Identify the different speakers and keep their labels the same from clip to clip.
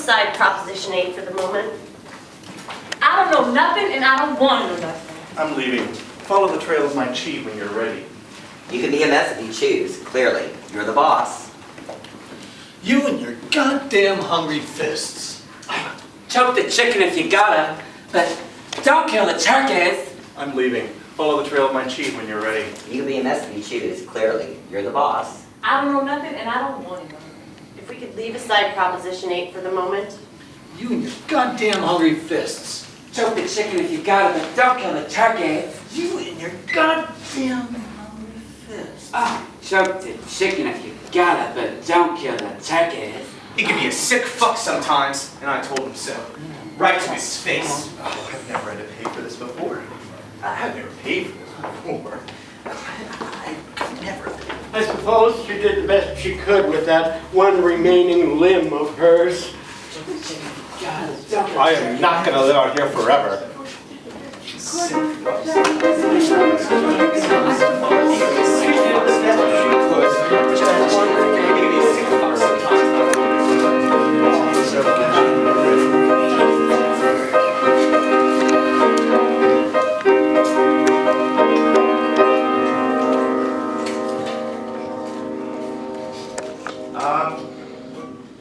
Speaker 1: aside Proposition 8 for the moment.
Speaker 2: I don't know nothing and I don't want to know nothing.
Speaker 3: I'm leaving. Follow the trail of my chi when you're ready.
Speaker 4: You can be a mess if you choose, clearly. You're the boss.
Speaker 5: You and your goddamn hungry fists.
Speaker 6: Choke the chicken if you gotta, but don't kill the turkeys.
Speaker 3: I'm leaving. Follow the trail of my chi when you're ready.
Speaker 4: You can be a mess if you choose, clearly. You're the boss.
Speaker 2: I don't know nothing and I don't want to know.
Speaker 1: If we could leave aside Proposition 8 for the moment.
Speaker 5: You and your goddamn hungry fists.
Speaker 6: Choke the chicken if you gotta, but don't kill the turkeys.
Speaker 5: You and your goddamn hungry fists.
Speaker 6: Choke the chicken if you gotta, but don't kill the turkeys.
Speaker 7: He can be a sick fuck sometimes, and I told him so. Right to his face.
Speaker 3: Oh, I've never had to pay for this before. I've never paid for this before. I've never.
Speaker 8: I suppose she did the best she could with that one remaining limb of hers. I am not going to live out here forever.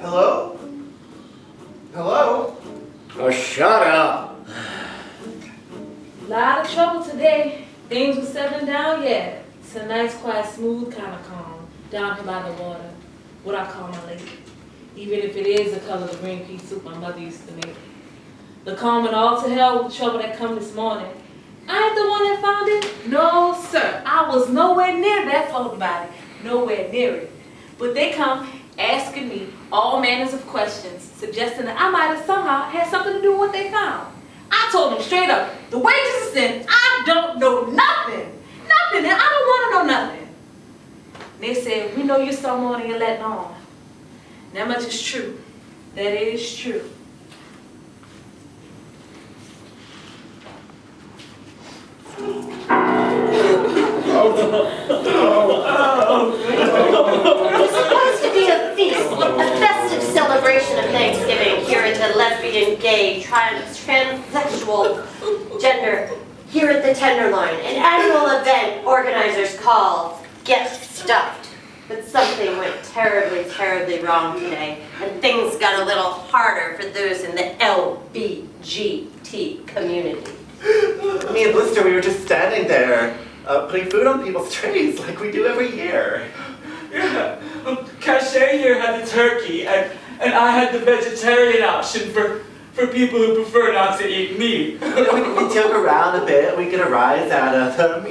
Speaker 7: Hello? Hello?
Speaker 8: Oh, shut up.
Speaker 2: Lot of trouble today. Things were settling down yet. It's a nice, quiet, smooth kind of calm down here by the water. What I call my lake. Even if it is the color of the green pea soup my mother used to make. The calm and all to hell with the trouble that come this morning. I ain't the one that found it. No, sir. I was nowhere near that floating body. Nowhere near it. But they come asking me all manners of questions, suggesting that I might have somehow had something to do with what they found. I told them straight up, the wages is in, I don't know nothing. Nothing, and I don't want to know nothing. They said, we know you're someone and you're letting on. That much is true. That is true.
Speaker 1: It's supposed to be a feast, a festive celebration of Thanksgiving here at the lesbian, gay, transsexual gender here at the Tenderloin. An annual event organizers call Get Stuffed. But something went terribly, terribly wrong today, and things got a little harder for those in the LBGT community.
Speaker 3: Me and Blister, we were just standing there, putting food on people's trays like we do every year.
Speaker 6: Yeah, Cachet here had the turkey, and I had the vegetarian option for people who prefer not to eat meat.
Speaker 3: We joke around a bit, we get a rise out of them,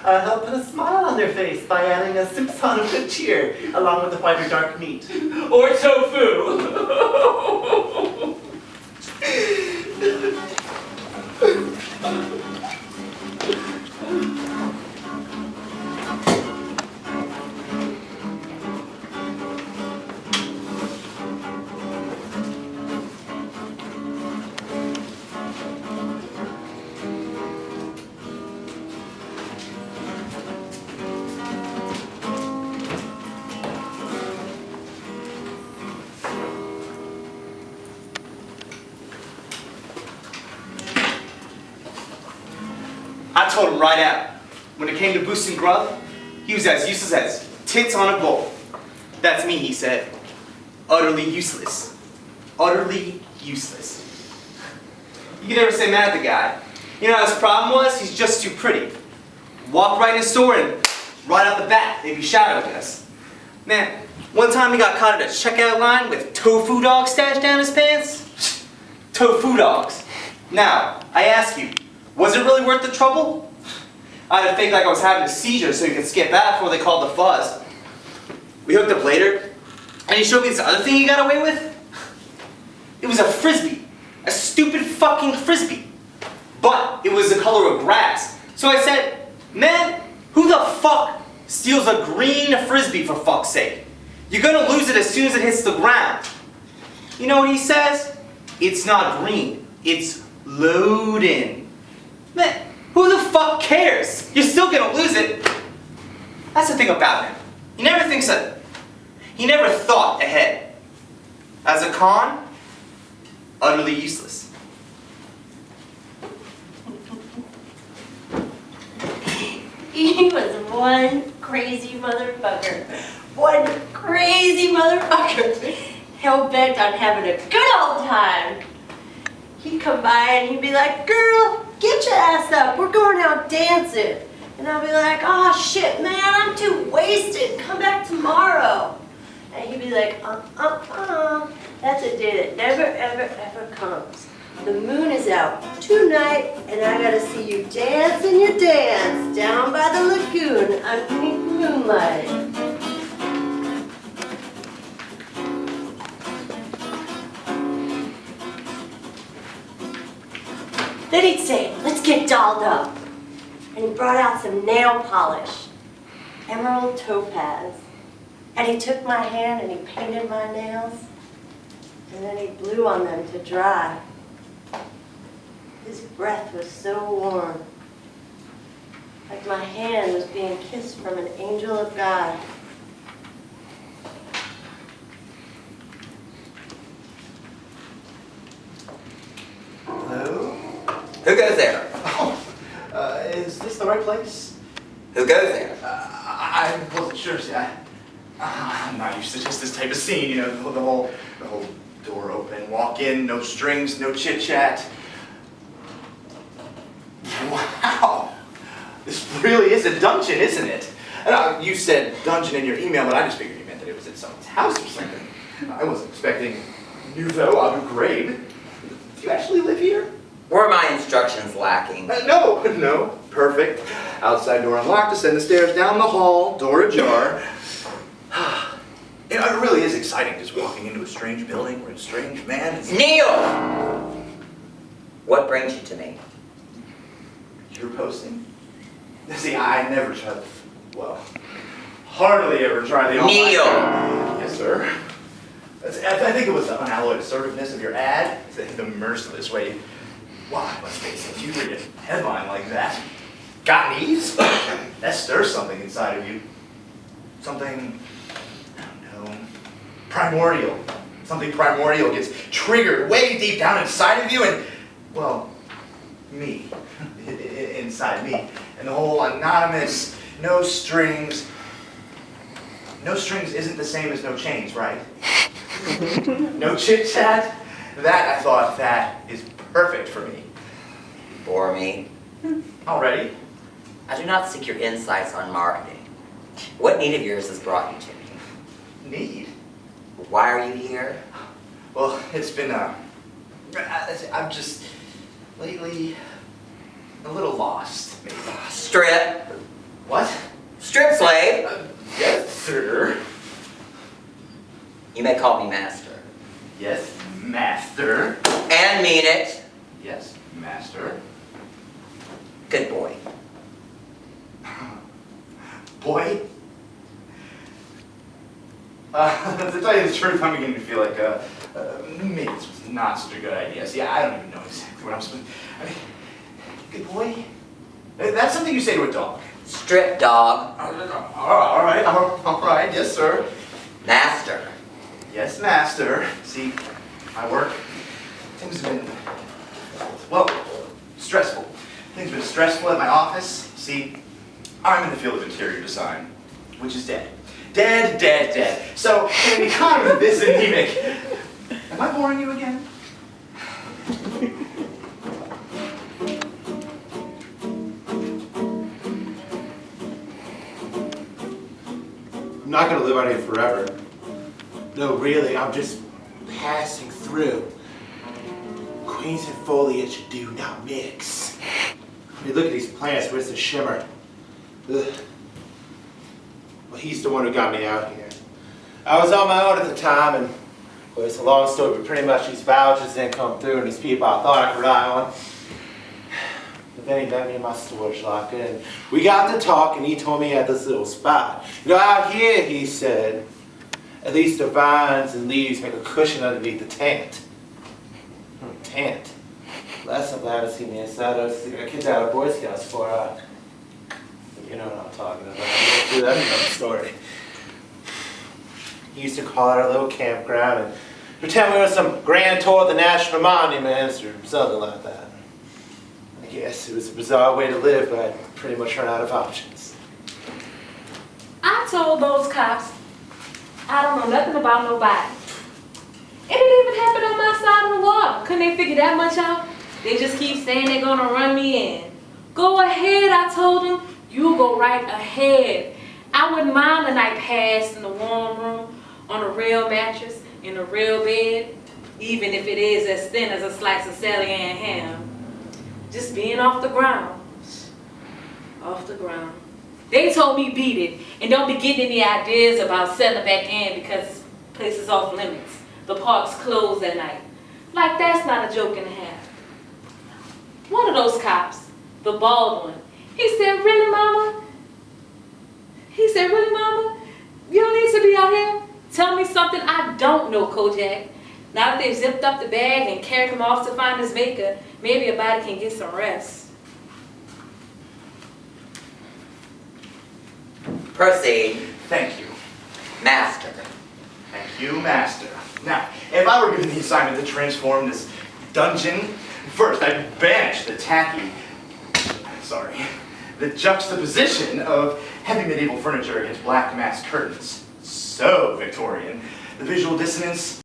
Speaker 3: help put a smile on their face by adding a soupçon of good cheer, along with the white or dark meat.
Speaker 6: Or tofu.
Speaker 7: I told him right out. When it came to boosting grub, he was as useless as tits on a bowl. That's me, he said. Utterly useless. Utterly useless. You can never say mad at the guy. You know what his problem was? He's just too pretty. Walk right in his store and right out the bat, they'd be shadowing us. Man, one time he got caught at a checkout line with tofu dogs stashed down his pants. Tofu dogs. Now, I ask you, was it really worth the trouble? I had to fake like I was having a seizure so he could skip that before they called the fuzz. We hooked up later, and he showed me this other thing he got away with. It was a frisbee. A stupid fucking frisbee. But it was the color of grass. So I said, man, who the fuck steals a green frisbee for fuck's sake? You're gonna lose it as soon as it hits the ground. You know what he says? It's not green, it's loading. Man, who the fuck cares? You're still gonna lose it. That's the thing about him. He never thinks that. He never thought ahead. As a con, utterly useless.
Speaker 1: He was one crazy motherfucker. One crazy motherfucker. Hell-bent on having a good old time. He'd come by and he'd be like, girl, get your ass up. We're going out dancing. And I'll be like, oh shit, man, I'm too wasted. Come back tomorrow. And he'd be like, That's a day that never, ever, ever comes. The moon is out tonight, and I gotta see you dance in your dance down by the lagoon underneath moonlight. Then he'd say, let's get dolled up. And he brought out some nail polish, emerald topaz. And he took my hand and he painted my nails. And then he blew on them to dry. His breath was so warm, like my hand was being kissed from an angel of God.
Speaker 3: Hello?
Speaker 4: Who goes there?
Speaker 3: Oh, is this the right place?
Speaker 4: Who goes there?
Speaker 3: I wasn't sure. See, I'm not used to just this type of scene, you know, the whole door open, walk in, no strings, no chit-chat. Wow! This really is a dungeon, isn't it? And you said dungeon in your email, but I just figured you meant that it was at someone's house or something. I wasn't expecting Nouveau Abu Ghraib. Do you actually live here?
Speaker 4: Were my instructions lacking?
Speaker 3: No, perfect. Outside door unlocked, ascend the stairs, down the hall, door ajar. You know, it really is exciting just walking into a strange building where a strange man is...
Speaker 4: Neil! What brings you to me?
Speaker 3: You're posting? See, I never try well, hardly ever try the...
Speaker 4: Neil!
Speaker 3: Yes, sir. I think it was the unalloyed assertiveness of your ad, the merciless way... Well, I must face it, you read a headline like that. Got knees? That stirs something inside of you. Something, I don't know, primordial. Something primordial gets triggered way deep down inside of you and, well, me. Inside me. And the whole anonymous, no strings. No strings isn't the same as no chains, right? No chit-chat. That, I thought, that is perfect for me.
Speaker 4: Bore me.
Speaker 3: Already?
Speaker 4: I do not seek your insights on marketing. What need of yours has brought you to me?
Speaker 3: Need?
Speaker 4: Why are you here?
Speaker 3: Well, it's been, I'm just, lately, a little lost, maybe.
Speaker 4: Strip.
Speaker 3: What?
Speaker 4: Strip slave.
Speaker 3: Yes, sir.
Speaker 4: You may call me master.
Speaker 3: Yes, master.
Speaker 4: And mean it.
Speaker 3: Yes, master.
Speaker 4: Good boy.
Speaker 3: Boy? To tell you the truth, I'm beginning to feel like, maybe this was not such a good idea. See, I don't even know exactly what I'm supposed to... I mean, good boy? That's something you say to a dog.
Speaker 4: Strip dog.
Speaker 3: All right, yes, sir.
Speaker 4: Master.
Speaker 3: Yes, master. See, my work, things have been, well, stressful. Things have been stressful at my office. See, I'm in the field of interior design, which is dead. Dead. So, in an economy this anemic, am I boring you again?
Speaker 9: I'm not gonna live out here forever. No, really, I'm just passing through. Queens and foliage do not mix. I mean, look at these plants, where's the shimmer? Ugh. Well, he's the one who got me out here. I was on my own at the time, and well, it's a long story, but pretty much these vouchers didn't come through, and these people I thought I could rely on. But then he met me in my storage locker, and we got to talk, and he told me he had this little spot. You know, out here, he said, at least the vines and leaves make a cushion underneath the tent. Tent? Last I'm glad to see me inside of the kids out of Boy Scouts for, you know what I'm talking about. That's another story. He used to call it our little campground, and pretend we were some grand tour of the national monuments or something like that. I guess it was a bizarre way to live, but I'd pretty much run out of options.
Speaker 2: I told those cops I don't know nothing about nobody. It didn't even happen on my side of the water. Couldn't they figure that much out? They just keep saying they're gonna run me in. Go ahead, I told them. You go right ahead. I wouldn't mind a night passed in the warm room on a real mattress in a real bed, even if it is as thin as a slice of Sally Ann ham. Just being off the ground. Off the ground. They told me beat it and don't be getting any ideas about settling back in because this place is off limits. The park's closed at night. Like that's not a joke and a half. One of those cops, the bald one, he said, really, mama? He said, really, mama? You don't need to be out here? Tell me something I don't know, Kojak. Now that they've zipped up the bag and carried him off to find his maker, maybe a body can get some rest.
Speaker 4: Proceed.
Speaker 3: Thank you.
Speaker 4: Master.
Speaker 3: Thank you, Master. Now, if I were given the assignment to transform this dungeon, first I'd banish the the juxtaposition of heavy medieval furniture against black mass curtains. So Victorian. The visual dissonance